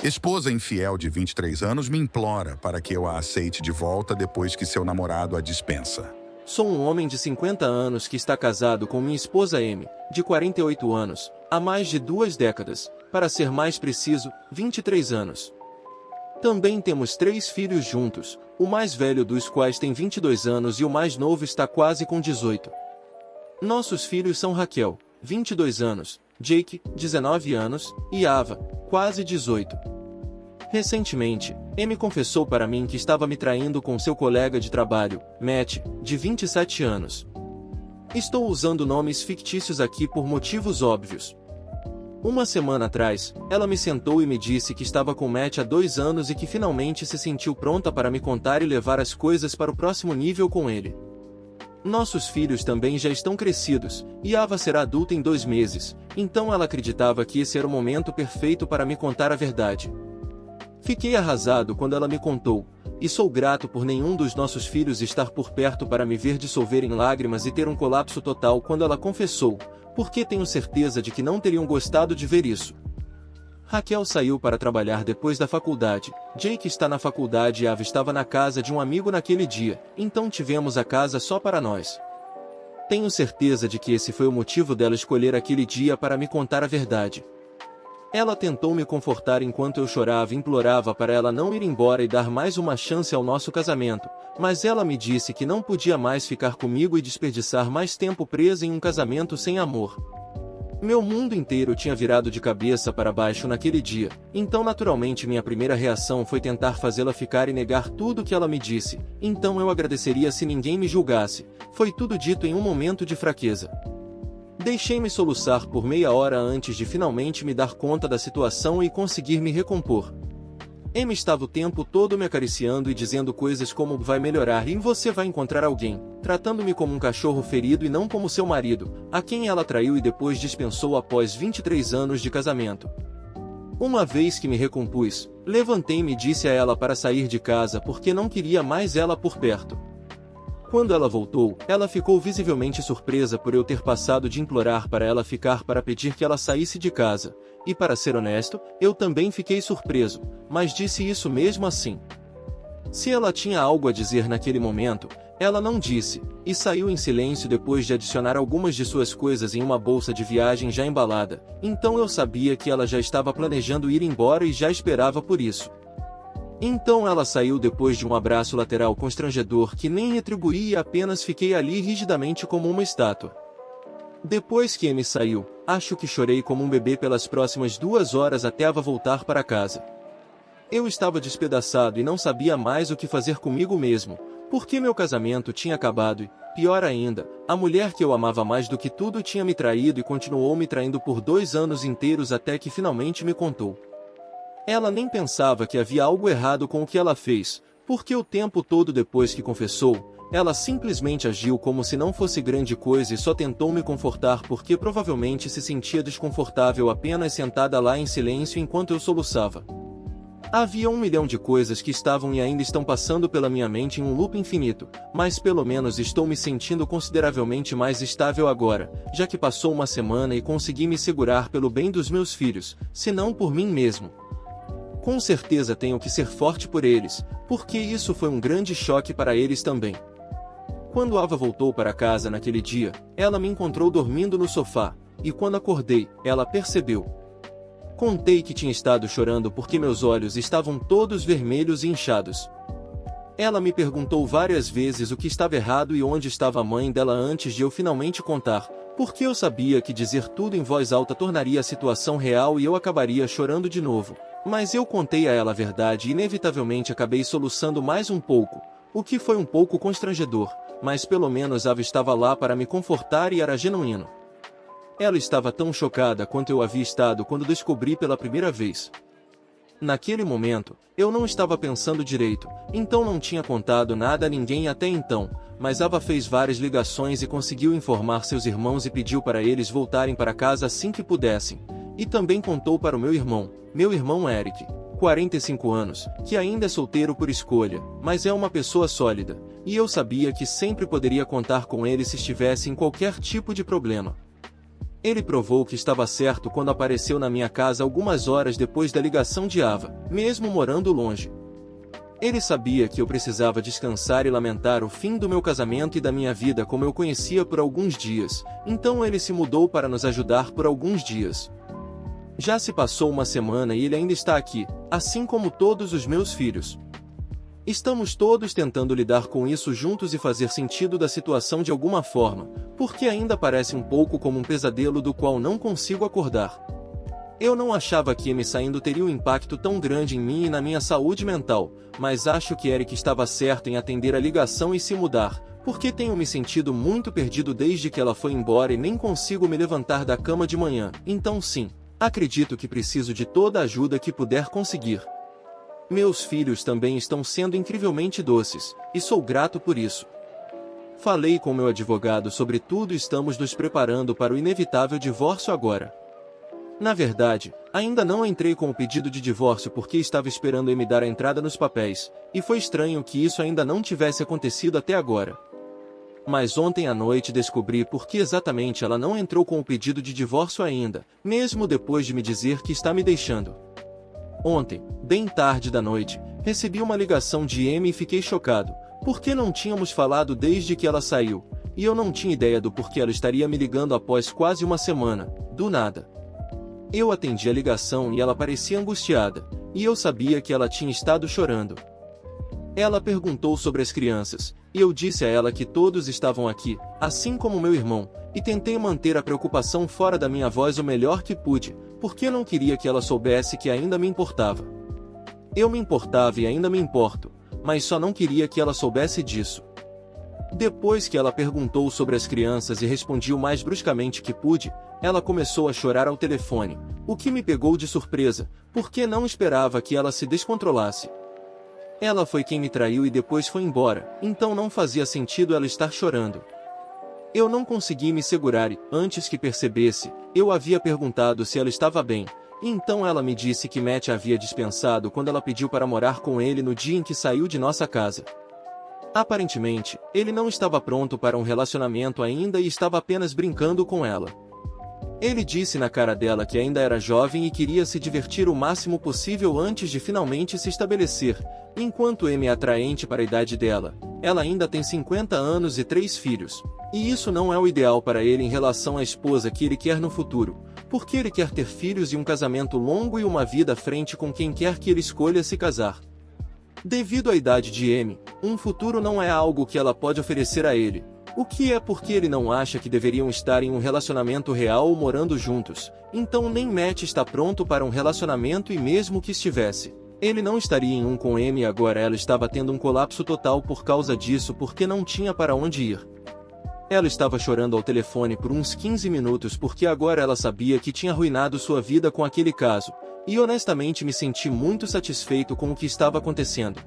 Esposa infiel de 23 anos me implora para que eu a aceite de volta depois que seu namorado a dispensa. Sou um homem de 50 anos que está casado com minha esposa Amy, de 48 anos, há mais de 2 décadas, para ser mais preciso, 23 anos. Também temos 3 filhos juntos, o mais velho dos quais tem 22 anos e o mais novo está quase com 18. Nossos filhos são Raquel, 22 anos, Jake, 19 anos, e Ava, quase 18. Recentemente, Amy confessou para mim que estava me traindo com seu colega de trabalho, Matt, de 27 anos. Estou usando nomes fictícios aqui por motivos óbvios. Uma semana atrás, ela me sentou e me disse que estava com Matt há 2 anos e que finalmente se sentiu pronta para me contar e levar as coisas para o próximo nível com ele. Nossos filhos também já estão crescidos, e Ava será adulta em 2 meses, então ela acreditava que esse era o momento perfeito para me contar a verdade. Fiquei arrasado quando ela me contou, e sou grato por nenhum dos nossos filhos estar por perto para me ver dissolver em lágrimas e ter um colapso total quando ela confessou, porque tenho certeza de que não teriam gostado de ver isso. Raquel saiu para trabalhar depois da faculdade, Jake está na faculdade e Ava estava na casa de um amigo naquele dia, então tivemos a casa só para nós. Tenho certeza de que esse foi o motivo dela escolher aquele dia para me contar a verdade. Ela tentou me confortar enquanto eu chorava e implorava para ela não ir embora e dar mais uma chance ao nosso casamento, mas ela me disse que não podia mais ficar comigo e desperdiçar mais tempo presa em um casamento sem amor. Meu mundo inteiro tinha virado de cabeça para baixo naquele dia, então naturalmente minha primeira reação foi tentar fazê-la ficar e negar tudo o que ela me disse, então eu agradeceria se ninguém me julgasse, foi tudo dito em um momento de fraqueza. Deixei-me soluçar por meia hora antes de finalmente me dar conta da situação e conseguir me recompor. Amy estava o tempo todo me acariciando e dizendo coisas como vai melhorar e você vai encontrar alguém, tratando-me como um cachorro ferido e não como seu marido, a quem ela traiu e depois dispensou após 23 anos de casamento. Uma vez que me recompus, levantei-me e disse a ela para sair de casa porque não queria mais ela por perto. Quando ela voltou, ela ficou visivelmente surpresa por eu ter passado de implorar para ela ficar para pedir que ela saísse de casa, e para ser honesto, eu também fiquei surpreso, mas disse isso mesmo assim. Se ela tinha algo a dizer naquele momento, ela não disse, e saiu em silêncio depois de adicionar algumas de suas coisas em uma bolsa de viagem já embalada, então eu sabia que ela já estava planejando ir embora e já esperava por isso. Então ela saiu depois de um abraço lateral constrangedor que nem retribuí e apenas fiquei ali rigidamente como uma estátua. Depois que Amy saiu, acho que chorei como um bebê pelas próximas 2 horas até Ava voltar para casa. Eu estava despedaçado e não sabia mais o que fazer comigo mesmo, porque meu casamento tinha acabado e, pior ainda, a mulher que eu amava mais do que tudo tinha me traído e continuou me traindo por 2 anos inteiros até que finalmente me contou. Ela nem pensava que havia algo errado com o que ela fez, porque o tempo todo depois que confessou, ela simplesmente agiu como se não fosse grande coisa e só tentou me confortar porque provavelmente se sentia desconfortável apenas sentada lá em silêncio enquanto eu soluçava. Havia 1 milhão de coisas que estavam e ainda estão passando pela minha mente em um loop infinito, mas pelo menos estou me sentindo consideravelmente mais estável agora, já que passou uma semana e consegui me segurar pelo bem dos meus filhos, se não por mim mesmo. Com certeza tenho que ser forte por eles, porque isso foi um grande choque para eles também. Quando Ava voltou para casa naquele dia, ela me encontrou dormindo no sofá, e quando acordei, ela percebeu. Contei que tinha estado chorando porque meus olhos estavam todos vermelhos e inchados. Ela me perguntou várias vezes o que estava errado e onde estava a mãe dela antes de eu finalmente contar, porque eu sabia que dizer tudo em voz alta tornaria a situação real e eu acabaria chorando de novo. Mas eu contei a ela a verdade e inevitavelmente acabei soluçando mais um pouco, o que foi um pouco constrangedor, mas pelo menos Ava estava lá para me confortar e era genuíno. Ela estava tão chocada quanto eu havia estado quando descobri pela primeira vez. Naquele momento, eu não estava pensando direito, então não tinha contado nada a ninguém até então, mas Ava fez várias ligações e conseguiu informar seus irmãos e pediu para eles voltarem para casa assim que pudessem, e também contou para o meu irmão Eric, 45 anos, que ainda é solteiro por escolha, mas é uma pessoa sólida, e eu sabia que sempre poderia contar com ele se estivesse em qualquer tipo de problema. Ele provou que estava certo quando apareceu na minha casa algumas horas depois da ligação de Ava, mesmo morando longe. Ele sabia que eu precisava descansar e lamentar o fim do meu casamento e da minha vida como eu conhecia por alguns dias, então ele se mudou para nos ajudar por alguns dias. Já se passou uma semana e ele ainda está aqui, assim como todos os meus filhos. Estamos todos tentando lidar com isso juntos e fazer sentido da situação de alguma forma, porque ainda parece um pouco como um pesadelo do qual não consigo acordar. Eu não achava que Amy saindo teria um impacto tão grande em mim e na minha saúde mental, mas acho que Eric estava certo em atender a ligação e se mudar, porque tenho me sentido muito perdido desde que ela foi embora e nem consigo me levantar da cama de manhã, então sim, acredito que preciso de toda a ajuda que puder conseguir. Meus filhos também estão sendo incrivelmente doces, e sou grato por isso. Falei com meu advogado sobre tudo e estamos nos preparando para o inevitável divórcio agora. Na verdade, ainda não entrei com o pedido de divórcio porque estava esperando ele me dar a entrada nos papéis, e foi estranho que isso ainda não tivesse acontecido até agora. Mas ontem à noite descobri por que exatamente ela não entrou com o pedido de divórcio ainda, mesmo depois de me dizer que está me deixando. Ontem, bem tarde da noite, recebi uma ligação de Amy e fiquei chocado, porque não tínhamos falado desde que ela saiu, e eu não tinha ideia do porquê ela estaria me ligando após quase uma semana, do nada. Eu atendi a ligação e ela parecia angustiada, e eu sabia que ela tinha estado chorando. Ela perguntou sobre as crianças, e eu disse a ela que todos estavam aqui, assim como meu irmão, e tentei manter a preocupação fora da minha voz o melhor que pude, porque não queria que ela soubesse que ainda me importava. Eu me importava e ainda me importo, mas só não queria que ela soubesse disso. Depois que ela perguntou sobre as crianças e respondi o mais bruscamente que pude, ela começou a chorar ao telefone, o que me pegou de surpresa, porque não esperava que ela se descontrolasse. Ela foi quem me traiu e depois foi embora, então não fazia sentido ela estar chorando. Eu não consegui me segurar e, antes que percebesse, eu havia perguntado se ela estava bem, e então ela me disse que Matt a havia dispensado quando ela pediu para morar com ele no dia em que saiu de nossa casa. Aparentemente, ele não estava pronto para um relacionamento ainda e estava apenas brincando com ela. Ele disse na cara dela que ainda era jovem e queria se divertir o máximo possível antes de finalmente se estabelecer, enquanto Amy é atraente para a idade dela. Ela ainda tem 50 anos e 3 filhos. E isso não é o ideal para ele em relação à esposa que ele quer no futuro, porque ele quer ter filhos e um casamento longo e uma vida à frente com quem quer que ele escolha se casar. Devido à idade de Amy, um futuro não é algo que ela pode oferecer a ele, o que é porque ele não acha que deveriam estar em um relacionamento real ou morando juntos, então nem Matt está pronto para um relacionamento e mesmo que estivesse, ele não estaria em um com Amy e agora ela estava tendo um colapso total por causa disso porque não tinha para onde ir. Ela estava chorando ao telefone por uns 15 minutos porque agora ela sabia que tinha arruinado sua vida com aquele caso, e honestamente me senti muito satisfeito com o que estava acontecendo.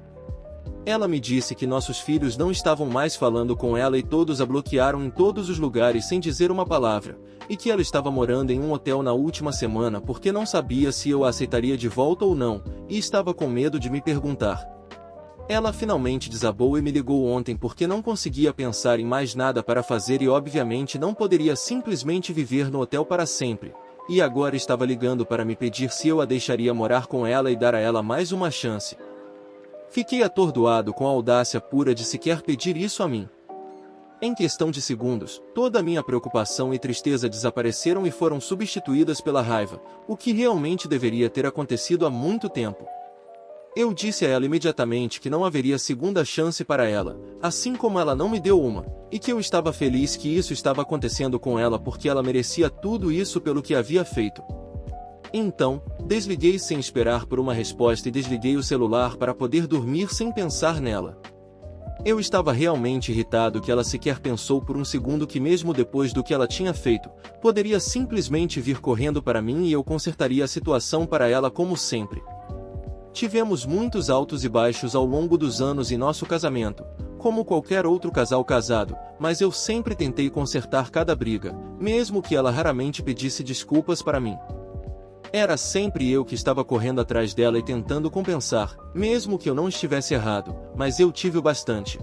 Ela me disse que nossos filhos não estavam mais falando com ela e todos a bloquearam em todos os lugares sem dizer uma palavra, e que ela estava morando em um hotel na última semana porque não sabia se eu a aceitaria de volta ou não, e estava com medo de me perguntar. Ela finalmente desabou e me ligou ontem porque não conseguia pensar em mais nada para fazer e obviamente não poderia simplesmente viver no hotel para sempre, e agora estava ligando para me pedir se eu a deixaria morar com ela e dar a ela mais uma chance. Fiquei atordoado com a audácia pura de sequer pedir isso a mim. Em questão de segundos, toda a minha preocupação e tristeza desapareceram e foram substituídas pela raiva, o que realmente deveria ter acontecido há muito tempo. Eu disse a ela imediatamente que não haveria segunda chance para ela, assim como ela não me deu uma, e que eu estava feliz que isso estava acontecendo com ela porque ela merecia tudo isso pelo que havia feito. Então, desliguei sem esperar por uma resposta e desliguei o celular para poder dormir sem pensar nela. Eu estava realmente irritado que ela sequer pensou por um segundo que mesmo depois do que ela tinha feito, poderia simplesmente vir correndo para mim e eu consertaria a situação para ela como sempre. Tivemos muitos altos e baixos ao longo dos anos em nosso casamento, como qualquer outro casal casado, mas eu sempre tentei consertar cada briga, mesmo que ela raramente pedisse desculpas para mim. Era sempre eu que estava correndo atrás dela e tentando compensar, mesmo que eu não estivesse errado, mas eu tive o bastante.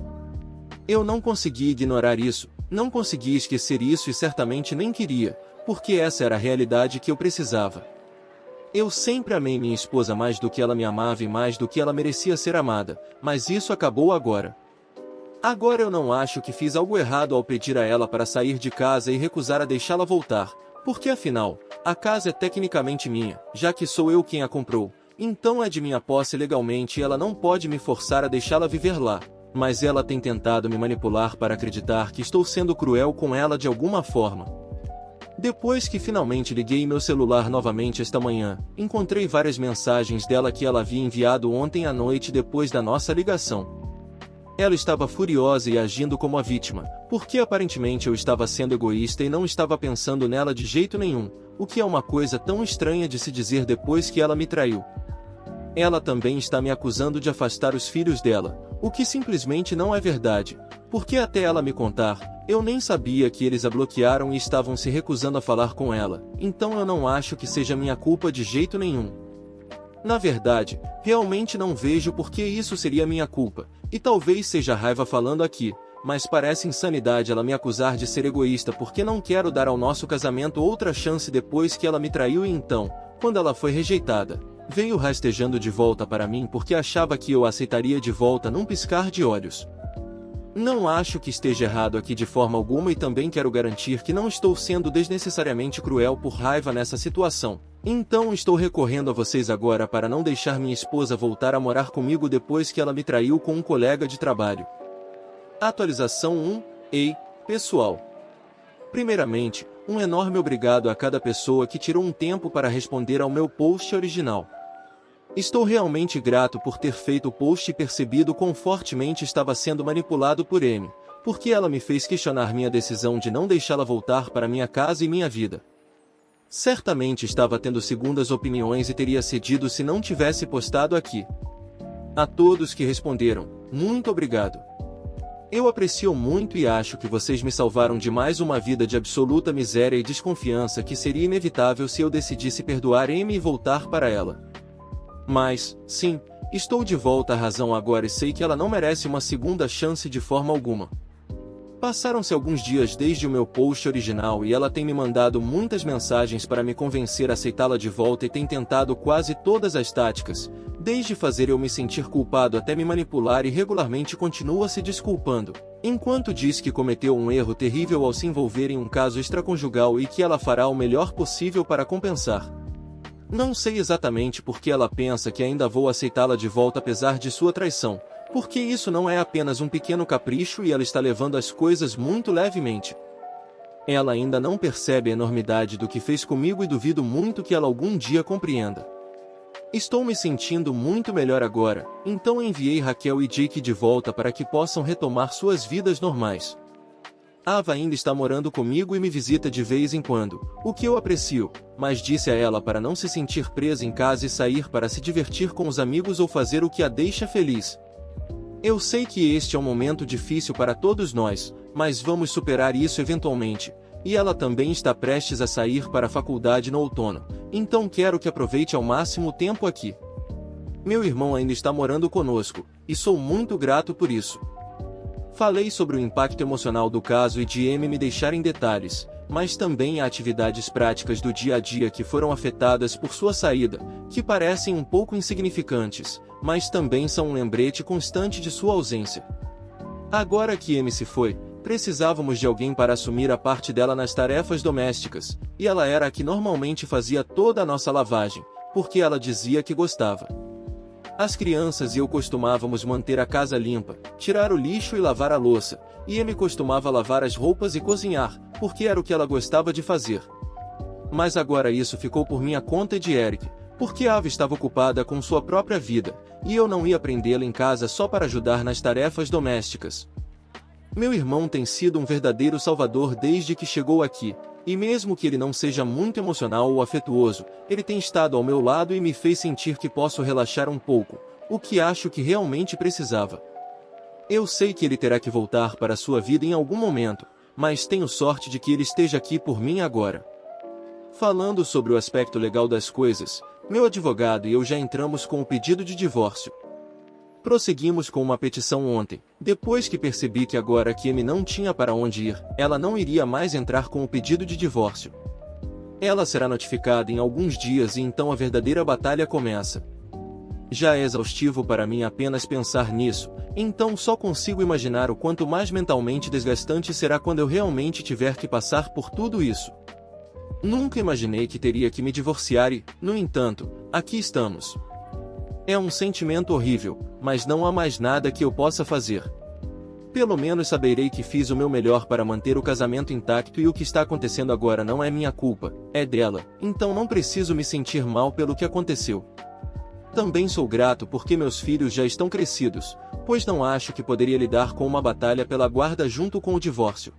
Eu não consegui ignorar isso, não consegui esquecer isso e certamente nem queria, porque essa era a realidade que eu precisava. Eu sempre amei minha esposa mais do que ela me amava e mais do que ela merecia ser amada, mas isso acabou agora. Agora eu não acho que fiz algo errado ao pedir a ela para sair de casa e recusar a deixá-la voltar, porque afinal, a casa é tecnicamente minha, já que sou eu quem a comprou, então é de minha posse legalmente e ela não pode me forçar a deixá-la viver lá. Mas ela tem tentado me manipular para acreditar que estou sendo cruel com ela de alguma forma. Depois que finalmente liguei meu celular novamente esta manhã, encontrei várias mensagens dela que ela havia enviado ontem à noite depois da nossa ligação. Ela estava furiosa e agindo como a vítima, porque aparentemente eu estava sendo egoísta e não estava pensando nela de jeito nenhum, o que é uma coisa tão estranha de se dizer depois que ela me traiu. Ela também está me acusando de afastar os filhos dela, o que simplesmente não é verdade, porque até ela me contar, eu nem sabia que eles a bloquearam e estavam se recusando a falar com ela, então eu não acho que seja minha culpa de jeito nenhum. Na verdade, realmente não vejo por que isso seria minha culpa, e talvez seja raiva falando aqui, mas parece insanidade ela me acusar de ser egoísta porque não quero dar ao nosso casamento outra chance depois que ela me traiu e então, quando ela foi rejeitada, veio rastejando de volta para mim porque achava que eu a aceitaria de volta num piscar de olhos. Não acho que esteja errado aqui de forma alguma e também quero garantir que não estou sendo desnecessariamente cruel por raiva nessa situação. Então estou recorrendo a vocês agora para não deixar minha esposa voltar a morar comigo depois que ela me traiu com um colega de trabalho. Atualização 1. Ei, pessoal! Primeiramente, um enorme obrigado a cada pessoa que tirou um tempo para responder ao meu post original. Estou realmente grato por ter feito o post e percebido quão fortemente estava sendo manipulado por Amy, porque ela me fez questionar minha decisão de não deixá-la voltar para minha casa e minha vida. Certamente estava tendo segundas opiniões e teria cedido se não tivesse postado aqui. A todos que responderam, muito obrigado. Eu aprecio muito e acho que vocês me salvaram de mais uma vida de absoluta miséria e desconfiança que seria inevitável se eu decidisse perdoar Amy e voltar para ela. Mas, sim, estou de volta à razão agora e sei que ela não merece uma segunda chance de forma alguma. Passaram-se alguns dias desde o meu post original e ela tem me mandado muitas mensagens para me convencer a aceitá-la de volta e tem tentado quase todas as táticas, desde fazer eu me sentir culpado até me manipular e regularmente continua se desculpando, enquanto diz que cometeu um erro terrível ao se envolver em um caso extraconjugal e que ela fará o melhor possível para compensar. Não sei exatamente por que ela pensa que ainda vou aceitá-la de volta apesar de sua traição, porque isso não é apenas um pequeno capricho e ela está levando as coisas muito levemente. Ela ainda não percebe a enormidade do que fez comigo e duvido muito que ela algum dia compreenda. Estou me sentindo muito melhor agora, então enviei Raquel e Jake de volta para que possam retomar suas vidas normais. Ava ainda está morando comigo e me visita de vez em quando, o que eu aprecio, mas disse a ela para não se sentir presa em casa e sair para se divertir com os amigos ou fazer o que a deixa feliz. Eu sei que este é um momento difícil para todos nós, mas vamos superar isso eventualmente, e ela também está prestes a sair para a faculdade no outono, então quero que aproveite ao máximo o tempo aqui. Meu irmão ainda está morando conosco, e sou muito grato por isso. Falei sobre o impacto emocional do caso e de Amy me deixar em detalhes, mas também há atividades práticas do dia a dia que foram afetadas por sua saída, que parecem um pouco insignificantes, mas também são um lembrete constante de sua ausência. Agora que Amy se foi, precisávamos de alguém para assumir a parte dela nas tarefas domésticas, e ela era a que normalmente fazia toda a nossa lavagem, porque ela dizia que gostava. As crianças e eu costumávamos manter a casa limpa, tirar o lixo e lavar a louça, e Amy costumava lavar as roupas e cozinhar, porque era o que ela gostava de fazer. Mas agora isso ficou por minha conta e de Eric, porque Ava estava ocupada com sua própria vida, e eu não ia prendê-la em casa só para ajudar nas tarefas domésticas. Meu irmão tem sido um verdadeiro salvador desde que chegou aqui, e mesmo que ele não seja muito emocional ou afetuoso, ele tem estado ao meu lado e me fez sentir que posso relaxar um pouco, o que acho que realmente precisava. Eu sei que ele terá que voltar para sua vida em algum momento, mas tenho sorte de que ele esteja aqui por mim agora. Falando sobre o aspecto legal das coisas, meu advogado e eu já entramos com o pedido de divórcio. Prosseguimos com uma petição ontem, depois que percebi que agora que Amy não tinha para onde ir, ela não iria mais entrar com o pedido de divórcio. Ela será notificada em alguns dias e então a verdadeira batalha começa. Já é exaustivo para mim apenas pensar nisso, então só consigo imaginar o quanto mais mentalmente desgastante será quando eu realmente tiver que passar por tudo isso. Nunca imaginei que teria que me divorciar e, no entanto, aqui estamos. É um sentimento horrível, mas não há mais nada que eu possa fazer. Pelo menos saberei que fiz o meu melhor para manter o casamento intacto e o que está acontecendo agora não é minha culpa, é dela, então não preciso me sentir mal pelo que aconteceu. Também sou grato porque meus filhos já estão crescidos, pois não acho que poderia lidar com uma batalha pela guarda junto com o divórcio.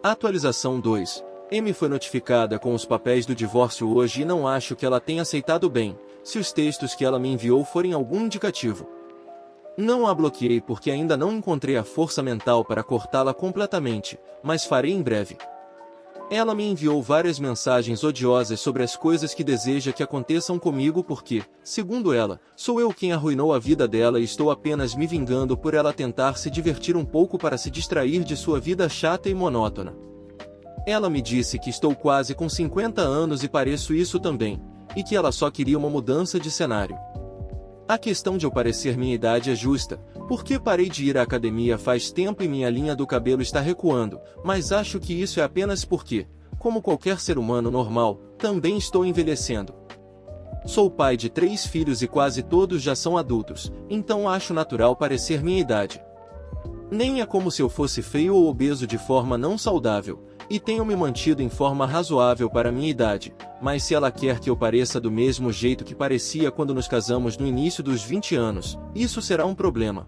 Atualização 2. Amy foi notificada com os papéis do divórcio hoje e não acho que ela tenha aceitado bem, se os textos que ela me enviou forem algum indicativo. Não a bloqueei porque ainda não encontrei a força mental para cortá-la completamente, mas farei em breve. Ela me enviou várias mensagens odiosas sobre as coisas que deseja que aconteçam comigo porque, segundo ela, sou eu quem arruinou a vida dela e estou apenas me vingando por ela tentar se divertir um pouco para se distrair de sua vida chata e monótona. Ela me disse que estou quase com 50 anos e pareço isso também, e que ela só queria uma mudança de cenário. A questão de eu parecer minha idade é justa, porque parei de ir à academia faz tempo e minha linha do cabelo está recuando, mas acho que isso é apenas porque, como qualquer ser humano normal, também estou envelhecendo. Sou pai de 3 filhos e quase todos já são adultos, então acho natural parecer minha idade. Nem é como se eu fosse feio ou obeso de forma não saudável, e tenho me mantido em forma razoável para minha idade, mas se ela quer que eu pareça do mesmo jeito que parecia quando nos casamos no início dos 20 anos, isso será um problema.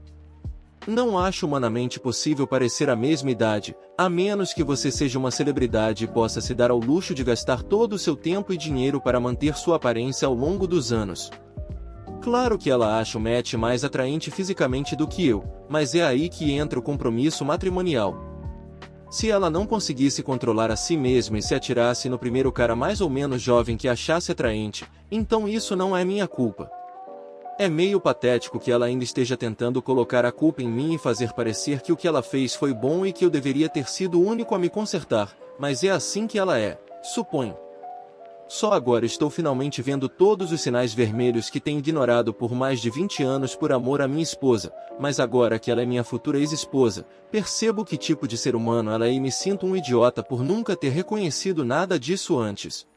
Não acho humanamente possível parecer a mesma idade, a menos que você seja uma celebridade e possa se dar ao luxo de gastar todo o seu tempo e dinheiro para manter sua aparência ao longo dos anos. Claro que ela acha o Matt mais atraente fisicamente do que eu, mas é aí que entra o compromisso matrimonial. Se ela não conseguisse controlar a si mesma e se atirasse no primeiro cara mais ou menos jovem que achasse atraente, então isso não é minha culpa. É meio patético que ela ainda esteja tentando colocar a culpa em mim e fazer parecer que o que ela fez foi bom e que eu deveria ter sido o único a me consertar, mas é assim que ela é, suponho. Só agora estou finalmente vendo todos os sinais vermelhos que tenho ignorado por mais de 20 anos por amor à minha esposa, mas agora que ela é minha futura ex-esposa, percebo que tipo de ser humano ela é e me sinto um idiota por nunca ter reconhecido nada disso antes.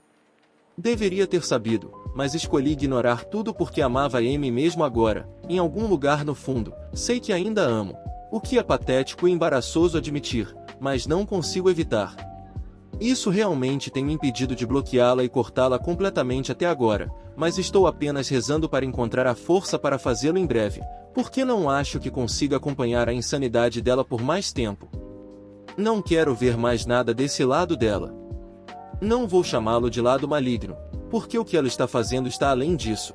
Deveria ter sabido, mas escolhi ignorar tudo porque amava Amy mesmo agora, em algum lugar no fundo, sei que ainda amo. O que é patético e embaraçoso admitir, mas não consigo evitar. Isso realmente tem me impedido de bloqueá-la e cortá-la completamente até agora, mas estou apenas rezando para encontrar a força para fazê-lo em breve, porque não acho que consiga acompanhar a insanidade dela por mais tempo. Não quero ver mais nada desse lado dela. Não vou chamá-lo de lado maligno, porque o que ela está fazendo está além disso.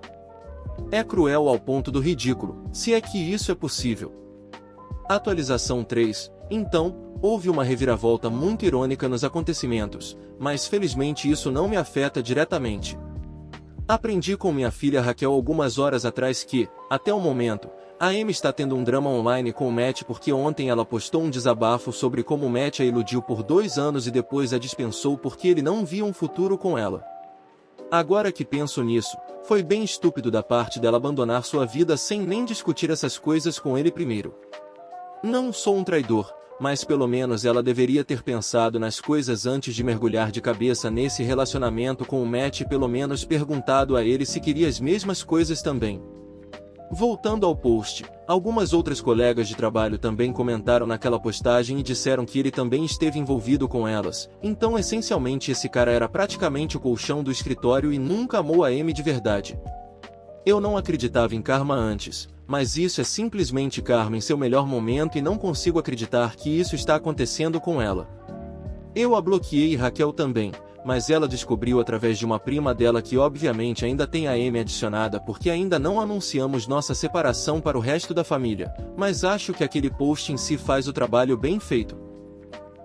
É cruel ao ponto do ridículo, se é que isso é possível. Atualização 3. Então, houve uma reviravolta muito irônica nos acontecimentos, mas felizmente isso não me afeta diretamente. Aprendi com minha filha Raquel algumas horas atrás que, até o momento, a Amy está tendo um drama online com o Matt porque ontem ela postou um desabafo sobre como o Matt a iludiu por 2 anos e depois a dispensou porque ele não via um futuro com ela. Agora que penso nisso, foi bem estúpido da parte dela abandonar sua vida sem nem discutir essas coisas com ele primeiro. Não sou um traidor, mas pelo menos ela deveria ter pensado nas coisas antes de mergulhar de cabeça nesse relacionamento com o Matt e pelo menos perguntado a ele se queria as mesmas coisas também. Voltando ao post, algumas outras colegas de trabalho também comentaram naquela postagem e disseram que ele também esteve envolvido com elas, então essencialmente esse cara era praticamente o colchão do escritório e nunca amou a Amy de verdade. Eu não acreditava em karma antes, mas isso é simplesmente karma em seu melhor momento e não consigo acreditar que isso está acontecendo com ela. Eu a bloqueei e Raquel também, mas ela descobriu através de uma prima dela que obviamente ainda tem a Amy adicionada porque ainda não anunciamos nossa separação para o resto da família, mas acho que aquele post em si faz o trabalho bem feito.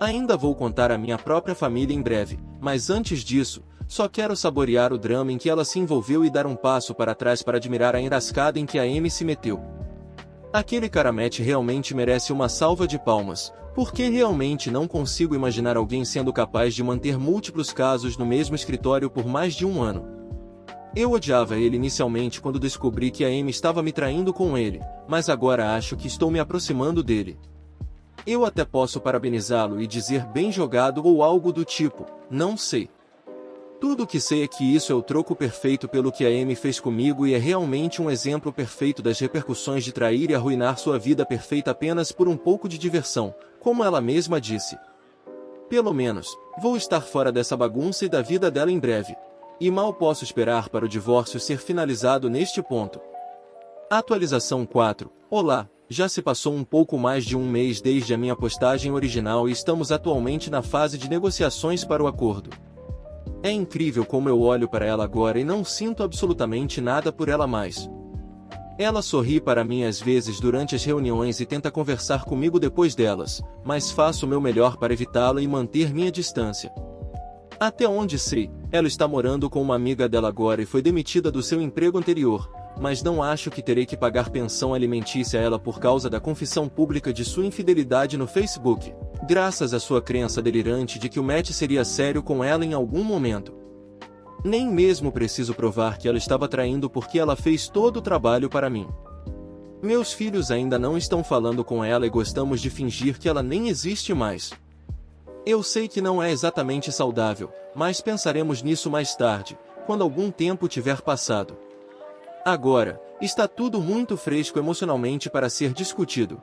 Ainda vou contar a minha própria família em breve, mas antes disso, só quero saborear o drama em que ela se envolveu e dar um passo para trás para admirar a enrascada em que a Amy se meteu. Aquele cara Matt realmente merece uma salva de palmas, Porque realmente não consigo imaginar alguém sendo capaz de manter múltiplos casos no mesmo escritório por mais de um ano. Eu odiava ele inicialmente quando descobri que a Amy estava me traindo com ele, mas agora acho que estou me aproximando dele. Eu até posso parabenizá-lo e dizer bem jogado ou algo do tipo, não sei. Tudo o que sei é que isso é o troco perfeito pelo que a Amy fez comigo e é realmente um exemplo perfeito das repercussões de trair e arruinar sua vida perfeita apenas por um pouco de diversão, como ela mesma disse. Pelo menos, vou estar fora dessa bagunça e da vida dela em breve. E mal posso esperar para o divórcio ser finalizado neste ponto. Atualização 4. Olá, já se passou um pouco mais de um mês desde a minha postagem original e estamos atualmente na fase de negociações para o acordo. É incrível como eu olho para ela agora e não sinto absolutamente nada por ela mais. Ela sorri para mim às vezes durante as reuniões e tenta conversar comigo depois delas, mas faço o meu melhor para evitá-la e manter minha distância. Até onde sei, ela está morando com uma amiga dela agora e foi demitida do seu emprego anterior, mas não acho que terei que pagar pensão alimentícia a ela por causa da confissão pública de sua infidelidade no Facebook, graças à sua crença delirante de que o match seria sério com ela em algum momento. Nem mesmo preciso provar que ela estava traindo porque ela fez todo o trabalho para mim. Meus filhos ainda não estão falando com ela e gostamos de fingir que ela nem existe mais. Eu sei que não é exatamente saudável, mas pensaremos nisso mais tarde, quando algum tempo tiver passado. Agora, está tudo muito fresco emocionalmente para ser discutido.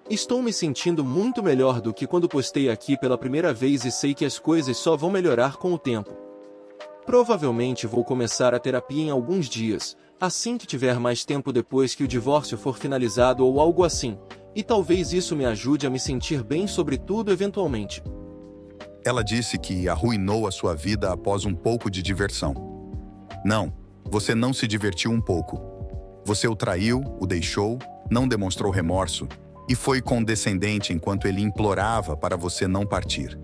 Estou me sentindo muito melhor do que quando postei aqui pela primeira vez e sei que as coisas só vão melhorar com o tempo. Provavelmente vou começar a terapia em alguns dias, assim que tiver mais tempo depois que o divórcio for finalizado ou algo assim, e talvez isso me ajude a me sentir bem sobre tudo eventualmente. Ela disse que arruinou a sua vida após um pouco de diversão. Não, você não se divertiu um pouco. Você o traiu, o deixou, não demonstrou remorso e foi condescendente enquanto ele implorava para você não partir.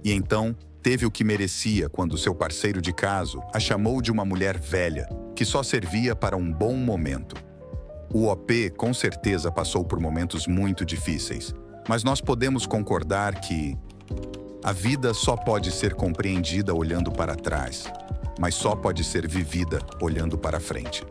E então, teve o que merecia quando seu parceiro de caso a chamou de uma mulher velha, que só servia para um bom momento. O OP com certeza passou por momentos muito difíceis, mas nós podemos concordar que a vida só pode ser compreendida olhando para trás, mas só pode ser vivida olhando para frente.